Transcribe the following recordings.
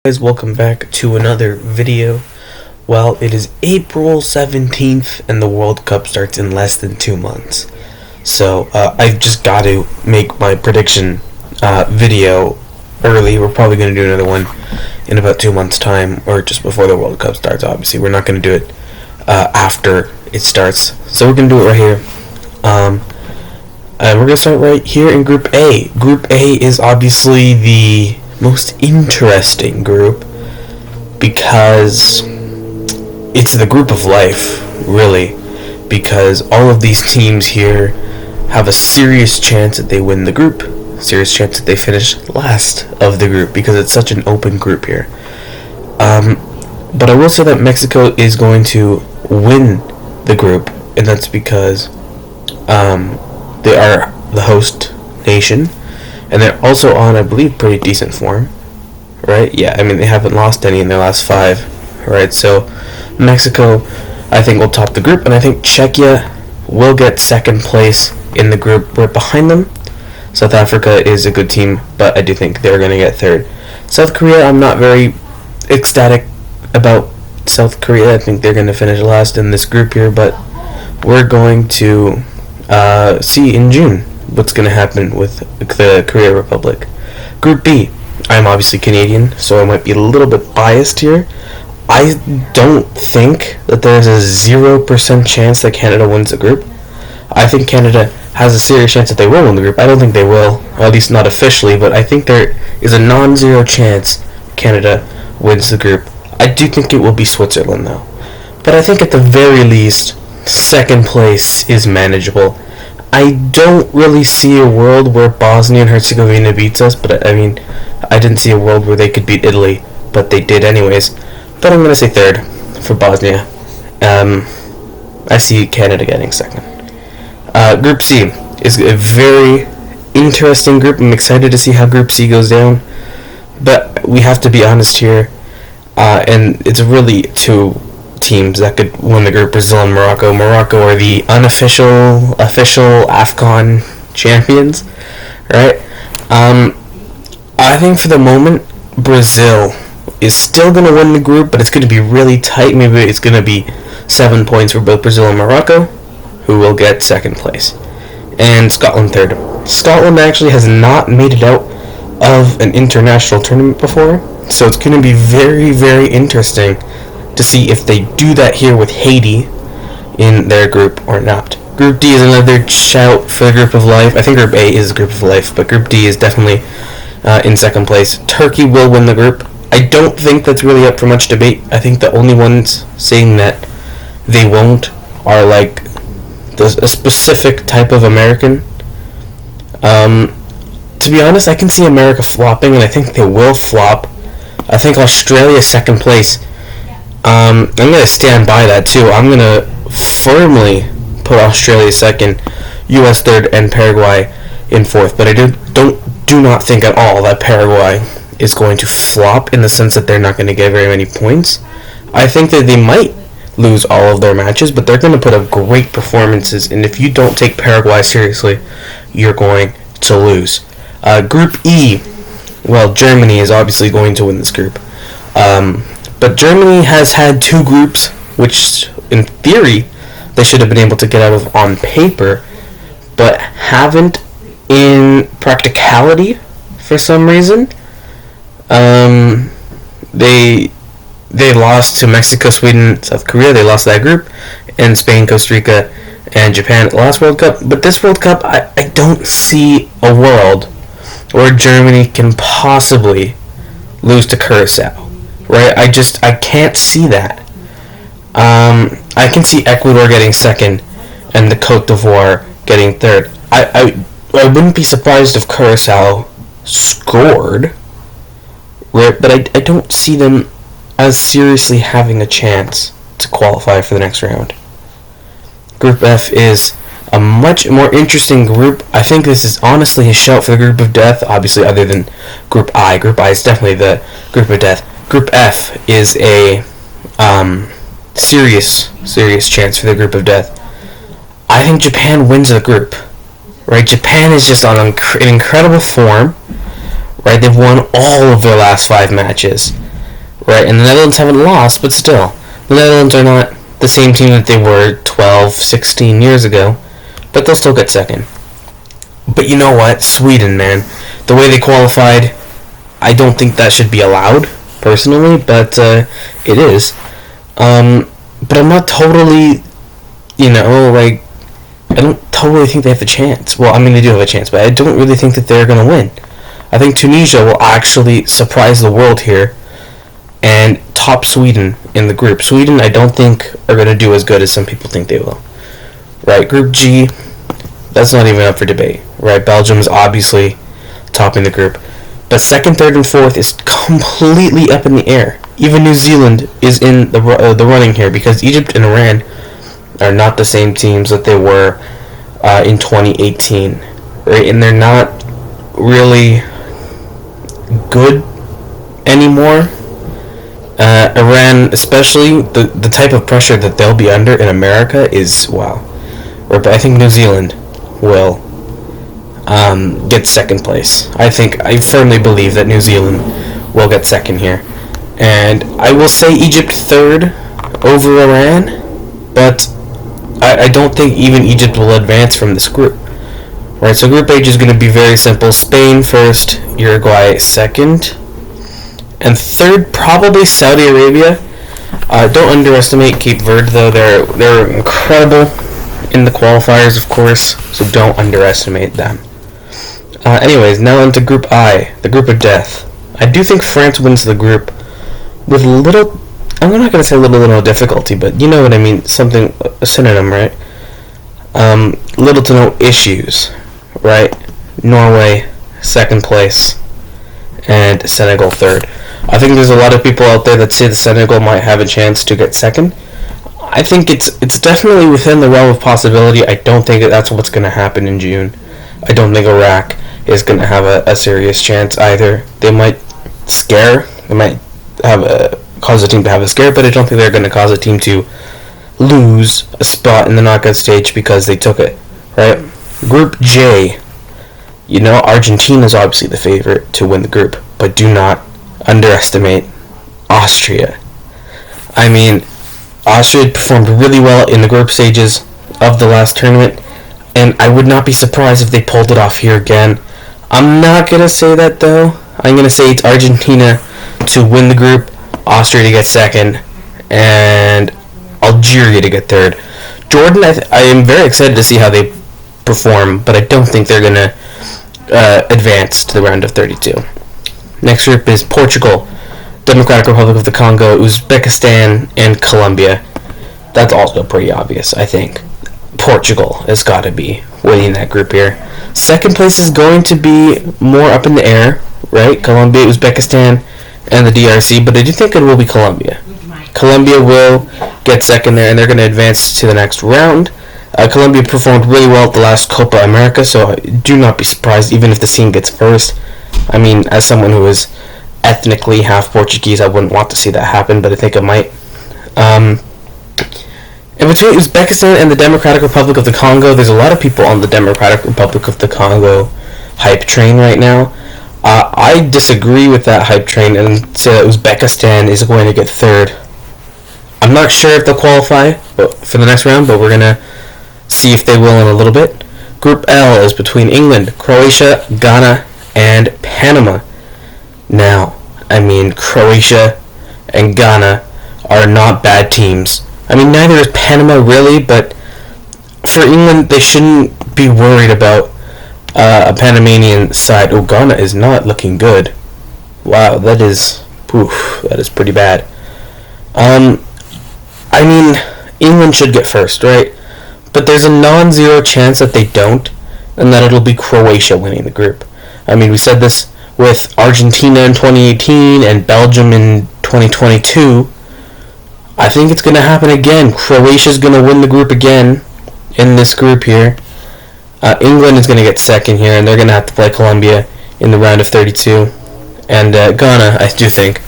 Guys, welcome back to another video. Well, it is April 17th and the World Cup starts in less than 2 months. So I've just got to make my prediction video early. We're probably going to do another one in about 2 months time, or just before the World Cup starts. Obviously we're not going to do it after it starts, so we're going to do it right here. And we're going to start right here in Group A. Group A is obviously the most interesting group because it's the group of life, really, because all of these teams here have a serious chance that they win the group, serious chance that they finish last of the group, because it's such an open group here. But I will say that Mexico is going to win the group, and that's because they are the host nation. And they're also on, I believe, pretty decent form, right? Yeah, I mean, they haven't lost any in their last 5, right? So Mexico, I think, will top the group, and I think Czechia will get second place in the group right behind them. South Africa is a good team, but I do think they're going to get third. South Korea, I'm not very ecstatic about South Korea. I think they're going to finish last in this group here, but we're going to see in June what's going to happen with the Korea Republic. Group B, I'm obviously Canadian, so I might be a little bit biased here. I don't think that there's a 0% chance that Canada wins the group. I think Canada has a serious chance that they will win the group. I don't think they will, or at least not officially, but I think there is a non-zero chance Canada wins the group. I do think it will be Switzerland, though. But I think at the very least, second place is manageable. I don't really see a world where Bosnia and Herzegovina beats us, but I mean, I didn't see a world where they could beat Italy, but they did anyways. But I'm going to say third for Bosnia. I see Canada getting second. Group C is a very interesting group. I'm excited to see how Group C goes down, but we have to be honest here, and it's really two teams that could win the group: Brazil and Morocco. Morocco are the official AFCON champions, right? I think for the moment Brazil is still going to win the group, but it's going to be really tight. Maybe it's going to be 7 points for both Brazil and Morocco, who will get second place, and Scotland third. Scotland actually has not made it out of an international tournament before, so it's going to be very, very interesting to see if they do that here with Haiti in their group or not. Group D is another shout for the group of life. I think Group A is the group of life, but Group D is definitely in second place. Turkey will win the group. I don't think that's really up for much debate. I think the only ones saying that they won't are like a specific type of American. To be honest, I can see America flopping, and I think they will flop. I think Australia second place. I'm going to stand by that too. I'm going to firmly put Australia second, US third, and Paraguay in fourth. But I do not think at all that Paraguay is going to flop, in the sense that they're not going to get very many points. I think that they might lose all of their matches, but they're going to put up great performances, and if you don't take Paraguay seriously, you're going to lose. Group E, well, Germany is obviously going to win this group. But Germany has had 2 groups, which in theory they should have been able to get out of on paper, but haven't in practicality for some reason. They lost to Mexico, Sweden, South Korea. They lost that group, and Spain, Costa Rica, and Japan at the last World Cup. But this World Cup, I don't see a world where Germany can possibly lose to Curacao. Right, I can't see that. I can see Ecuador getting second, and the Côte d'Ivoire getting third. I wouldn't be surprised if Curacao scored, right? But I don't see them as seriously having a chance to qualify for the next round. Group F is a much more interesting group. I think this is honestly a shout for the group of death, obviously, other than Group I. Group I is definitely the group of death. Group F is a serious chance for the group of death. I think Japan wins the group, right? Japan is just on an incredible form, right? They've won all of their last 5 matches. right? And the Netherlands haven't lost, but still, the Netherlands are not the same team that they were 12, 16 years ago, but they'll still get second. But you know what? Sweden, man. The way they qualified, I don't think that should be allowed, personally, but it is. But I'm not totally, I don't totally think they have a chance. Well, I mean, they do have a chance, but I don't really think that they're going to win. I think Tunisia will actually surprise the world here and top Sweden in the group. Sweden, I don't think, are going to do as good as some people think they will. Right, Group G, that's not even up for debate. Right, Belgium is obviously topping the group. But second, third, and fourth is completely up in the air. Even New Zealand is in the running here because Egypt and Iran are not the same teams that they were in 2018. Right, and they're not really good anymore. Iran, especially, the type of pressure that they'll be under in America is, wow. But I think New Zealand will get second place. I firmly believe that New Zealand will get second here. And I will say Egypt third over Iran, but I don't think even Egypt will advance from this group. Right, so Group H is going to be very simple. Spain first, Uruguay second, and third probably Saudi Arabia. Don't underestimate Cape Verde, though. They're incredible in the qualifiers, of course, so don't underestimate them. Anyways, now into Group I, the group of death. I do think France wins the group with little, I'm not going to say little difficulty, but you know what I mean, something, a synonym, right? Little to no issues, right? Norway, second place, and Senegal third. I think there's a lot of people out there that say the Senegal might have a chance to get second. I think it's definitely within the realm of possibility. I don't think that's what's going to happen in June. I don't think Iraq is going to have a serious chance either. They might cause a team to have a scare, but I don't think they're going to cause a team to lose a spot in the knockout stage because they took it, right? Group J, Argentina is obviously the favorite to win the group, but do not underestimate Austria. I mean, Austria performed really well in the group stages of the last tournament, and I would not be surprised if they pulled it off here again. I'm not going to say that, though. I'm going to say it's Argentina to win the group, Austria to get second, and Algeria to get third. Jordan, I am very excited to see how they perform, but I don't think they're going to advance to the round of 32. Next group is Portugal, Democratic Republic of the Congo, Uzbekistan, and Colombia. That's also pretty obvious, I think. Portugal has got to be winning that group here. Second place is going to be more up in the air, right? Colombia, Uzbekistan, and the DRC, but I do think it will be Colombia. Colombia will get second there, and they're going to advance to the next round. Colombia performed really well at the last Copa America, so do not be surprised even if the team gets first. I mean, as someone who is ethnically half Portuguese, I wouldn't want to see that happen, but I think it might. In between Uzbekistan and the Democratic Republic of the Congo, there's a lot of people on the Democratic Republic of the Congo hype train right now. I disagree with that hype train and say that Uzbekistan is going to get third. I'm not sure if they'll qualify for the next round, but we're going to see if they will in a little bit. Group L is between England, Croatia, Ghana, and Panama. Now, I mean, Croatia and Ghana are not bad teams. I mean, neither is Panama really, but for England, they shouldn't be worried about a Panamanian side. Oh, Ghana is not looking good. Wow, that is pretty bad. I mean, England should get first, right? But there's a non-zero chance that they don't, and that it'll be Croatia winning the group. I mean, we said this with Argentina in 2018 and Belgium in 2022. I think it's going to happen again. Croatia's going to win the group again in this group here. England is going to get second here, and they're going to have to play Colombia in the round of 32. And Ghana, I do think,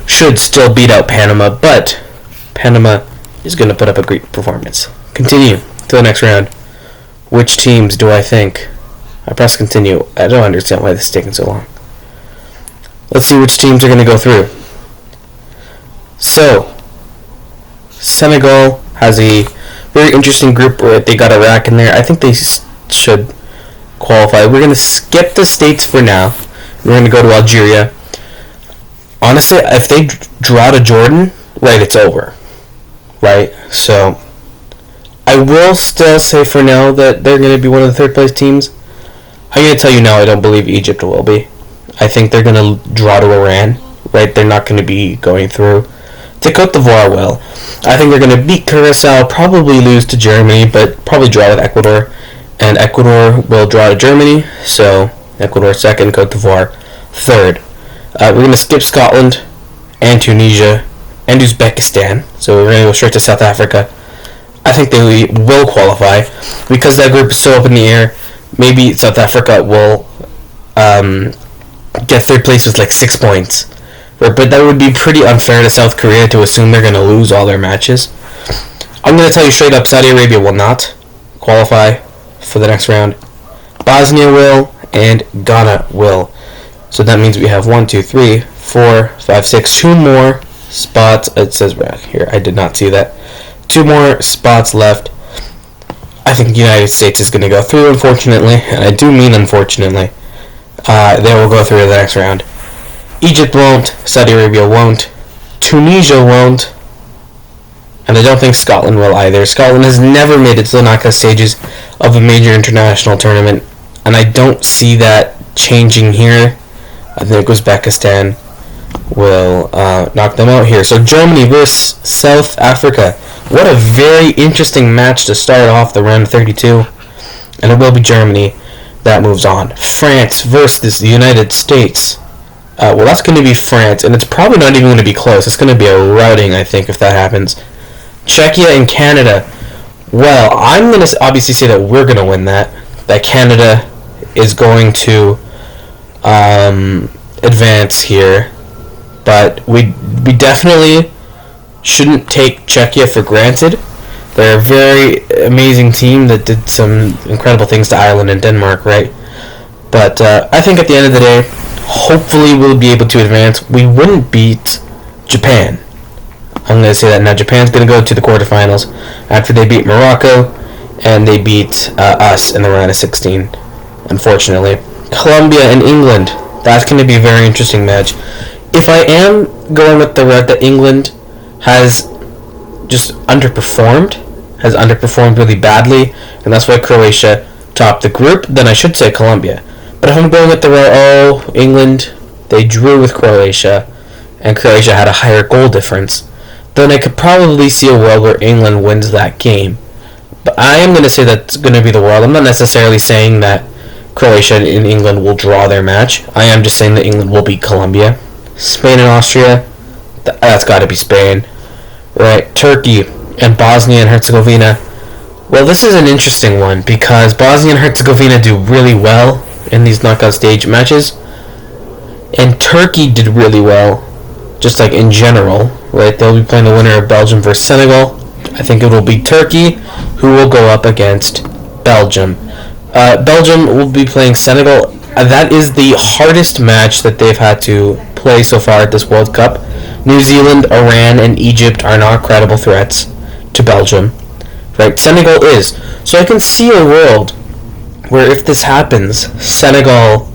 should still beat out Panama, but Panama is going to put up a great performance. Continue to the next round. Which teams do I think? I press continue. I don't understand why this is taking so long. Let's see which teams are going to go through. So, Senegal has a very interesting group where they got Iraq in there. I think they should qualify. We're going to skip the states for now. We're going to go to Algeria. Honestly, if they draw to Jordan, right, it's over. Right? So, I will still say for now that they're going to be one of the third place teams. I'm going to tell you now, I don't believe Egypt will be. I think they're going to draw to Iran. Right? They're not going to be going through. To Cote d'Ivoire will. I think they're going to beat Curacao, probably lose to Germany, but probably draw with Ecuador. And Ecuador will draw to Germany, so Ecuador second, Cote d'Ivoire third. We're going to skip Scotland and Tunisia and Uzbekistan, so we're going to go straight to South Africa. I think they will qualify because that group is so up in the air. Maybe South Africa will get third place with like 6 points. But that would be pretty unfair to South Korea to assume they're going to lose all their matches. I'm going to tell you straight up, Saudi Arabia will not qualify for the next round. Bosnia will, and Ghana will. So that means we have 1, 2, 3, 4, 5, 6, 2 more spots. It says right here, I did not see that. 2 more spots left. I think the United States is going to go through, unfortunately, and I do mean unfortunately. They will go through the next round. Egypt won't, Saudi Arabia won't, Tunisia won't, and I don't think Scotland will either. Scotland has never made it to the knockout stages of a major international tournament, and I don't see that changing here. I think Uzbekistan will knock them out here. So Germany versus South Africa. What a very interesting match to start off the round of 32, and it will be Germany that moves on. France versus the United States. Well, that's going to be France, and it's probably not even going to be close. It's going to be a routing, I think, if that happens. Czechia and Canada. Well, I'm going to obviously say that we're going to win that. That Canada is going to advance here. But we definitely shouldn't take Czechia for granted. They're a very amazing team that did some incredible things to Ireland and Denmark, right? But I think at the end of the day, hopefully we'll be able to advance. We wouldn't beat Japan. I'm going to say that now. Japan's going to go to the quarterfinals after they beat Morocco and they beat us in the round of 16, unfortunately. Colombia and England. That's going to be a very interesting match. If I am going with the route that England has just underperformed really badly, and that's why Croatia topped the group, then I should say Colombia. But if I'm going with the route, England, they drew with Croatia, and Croatia had a higher goal difference, then I could probably see a world where England wins that game. But I am going to say that's going to be the world. I'm not necessarily saying that Croatia and England will draw their match. I am just saying that England will beat Colombia. Spain and Austria, that's got to be Spain. Right, Turkey and Bosnia and Herzegovina. Well, this is an interesting one because Bosnia and Herzegovina do really well in these knockout stage matches, and Turkey did really well, just like in general. Right, they'll be playing the winner of Belgium versus Senegal. I think it will be Turkey who will go up against Belgium. Belgium will be playing Senegal. That is the hardest match that they've had to play so far at this World Cup. New Zealand, Iran, and Egypt are not credible threats to Belgium. Right, Senegal is. So I can see a world where if this happens, Senegal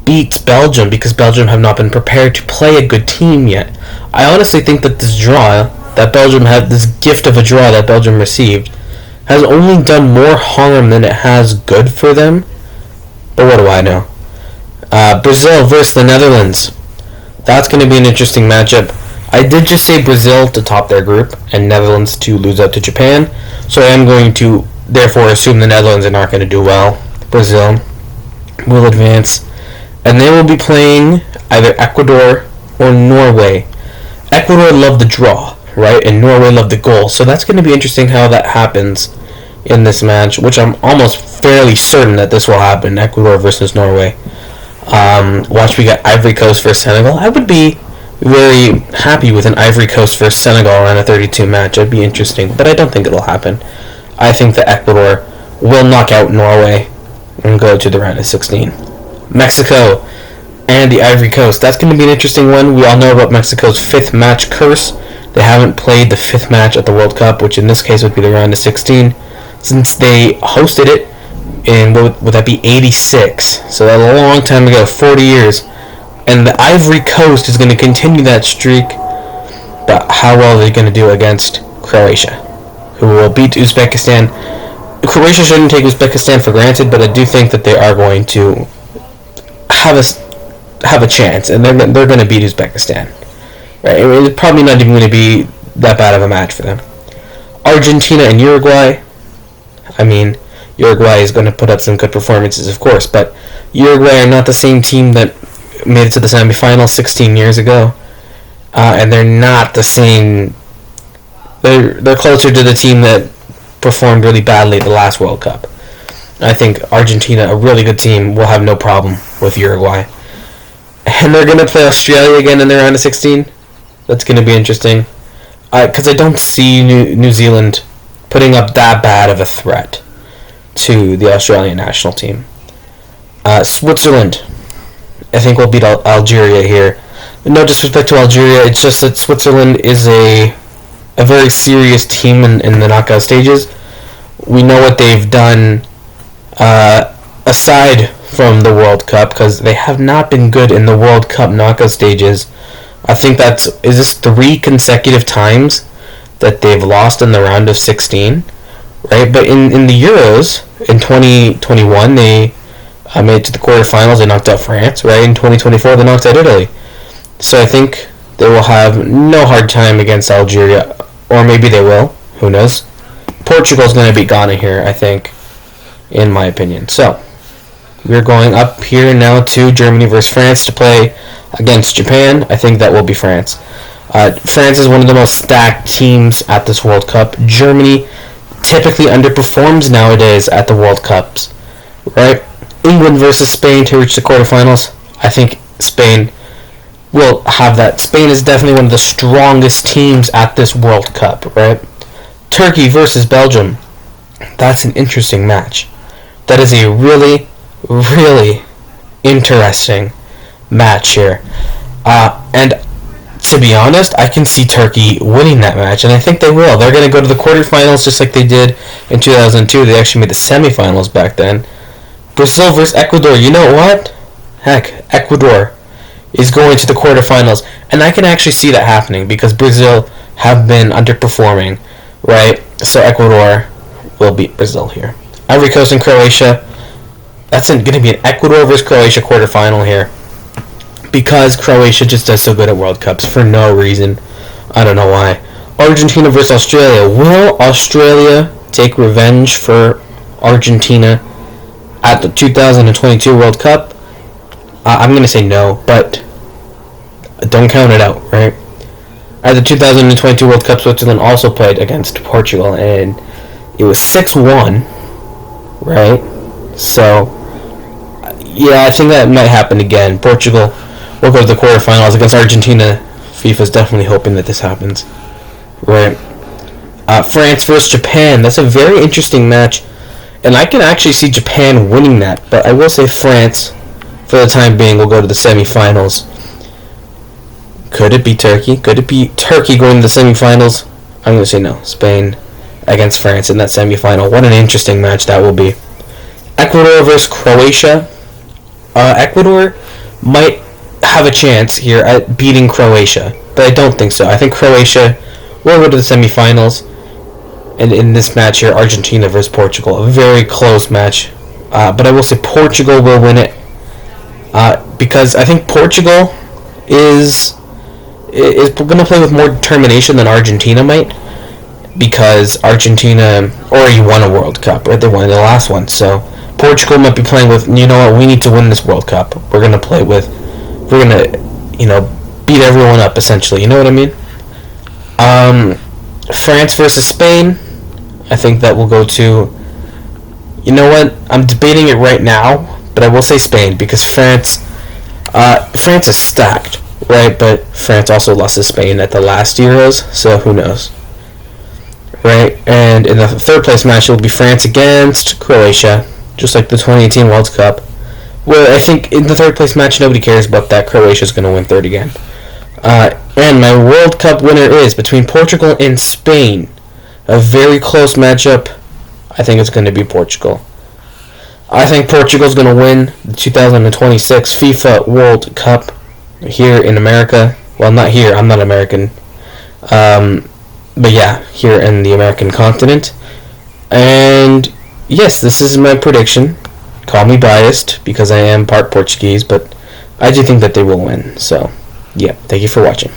beats Belgium because Belgium have not been prepared to play a good team yet. I honestly think that this draw, that Belgium had, this gift of a draw that Belgium received, has only done more harm than it has good for them. But what do I know? Brazil versus the Netherlands. That's going to be an interesting matchup. I did just say Brazil to top their group and Netherlands to lose out to Japan. So I am going to therefore assume the Netherlands are not going to do well. Brazil will advance. And they will be playing either Ecuador or Norway. Ecuador loved the draw, right? And Norway loved the goal. So that's going to be interesting how that happens in this match, which I'm almost fairly certain that this will happen. Ecuador versus Norway. Watch, we got Ivory Coast versus Senegal. I would be very happy with an Ivory Coast versus Senegal around a 32 match. It'd be interesting, but I don't think it'll happen. I think that Ecuador will knock out Norway and go to the round of 16. Mexico and the Ivory Coast. That's going to be an interesting one. We all know about Mexico's 5th match curse. They haven't played the 5th match at the World Cup, which in this case would be the round of 16, since they hosted it in, would that be 86? So a long time ago, 40 years. And the Ivory Coast is going to continue that streak, but how well are they going to do against Croatia, who will beat Uzbekistan? Croatia shouldn't take Uzbekistan for granted, but I do think that they are going to have a chance, and they're going to beat Uzbekistan. Right? I mean, it's probably not even going to be that bad of a match for them. Argentina and Uruguay. I mean, Uruguay is going to put up some good performances, of course, but Uruguay are not the same team that made it to the semifinals 16 years ago, and they're not the same. They're closer to the team that performed really badly at the last World Cup. I think Argentina, a really good team, will have no problem with Uruguay. And they're going to play Australia again in their round of 16. That's going to be interesting. Because I don't see New Zealand putting up that bad of a threat to the Australian national team. Switzerland, I think we'll beat Algeria here. No disrespect to Algeria, it's just that Switzerland is a very serious team in the knockout stages. We know what they've done aside from the World Cup, because they have not been good in the World Cup knockout stages. I think is this 3 consecutive times that they've lost in the round of 16, right? But in the Euros, in 2021, they made it to the quarterfinals. They knocked out France, right? In 2024, they knocked out Italy. So I think they will have no hard time against Algeria, or maybe they will. Who knows? Portugal's going to beat Ghana here, I think, in my opinion. So we're going up here now to Germany versus France to play against Japan. I think that will be France. France is one of the most stacked teams at this World Cup. Germany typically underperforms nowadays at the World Cups, right? England versus Spain to reach the quarterfinals. I think Spain will have that. Spain is definitely one of the strongest teams at this World Cup, right? Turkey versus Belgium. That's an interesting match. That is a really, really interesting match here. And to be honest, I can see Turkey winning that match, and I think they will. They're going to go to the quarterfinals just like they did in 2002. They actually made the semifinals back then. Brazil versus Ecuador. You know what? Heck, Ecuador is going to the quarterfinals, and I can actually see that happening because Brazil have been underperforming, right? So Ecuador will beat Brazil here. Ivory Coast and Croatia. That's going to be an Ecuador versus Croatia quarterfinal here, because Croatia just does so good at World Cups for no reason. I don't know why. Argentina versus Australia. Will Australia take revenge for Argentina at the 2022 World Cup? I'm going to say no, but don't count it out, right? At the 2022 World Cup, Switzerland also played against Portugal, and it was 6-1, right? So, yeah, I think that might happen again. Portugal will go to the quarterfinals against Argentina. FIFA's definitely hoping that this happens, right? France versus Japan. That's a very interesting match, and I can actually see Japan winning that, but I will say France, for the time being, will go to the semifinals. Could it be Turkey? Could it be Turkey going to the semifinals? I'm going to say no. Spain against France in that semifinal. What an interesting match that will be. Ecuador versus Croatia. Ecuador might have a chance here at beating Croatia, but I don't think so. I think Croatia will go to the semifinals. And in this match here, Argentina versus Portugal. A very close match. But I will say Portugal will win it. Because I think Portugal is going to play with more determination than Argentina might, because Argentina already won a World Cup, right? They won the last one, so Portugal might be playing with, you know what, we need to win this World Cup. We're going to beat everyone up, essentially, you know what I mean? France versus Spain, I think that will go to, you know what, I'm debating it right now, but I will say Spain, because France is stacked, right? But France also lost to Spain at the last Euros, so who knows, right? And in the third place match, it will be France against Croatia, just like the 2018 World Cup. Well, I think in the third place match, nobody cares about that. Croatia's going to win third again. And my World Cup winner is between Portugal and Spain. A very close matchup. I think it's going to be Portugal. I think Portugal's going to win the 2026 FIFA World Cup here in America. Well, not here. I'm not American. But yeah, here in the American continent. And yes, this is my prediction. Call me biased because I am part Portuguese, but I do think that they will win. So, yeah, thank you for watching.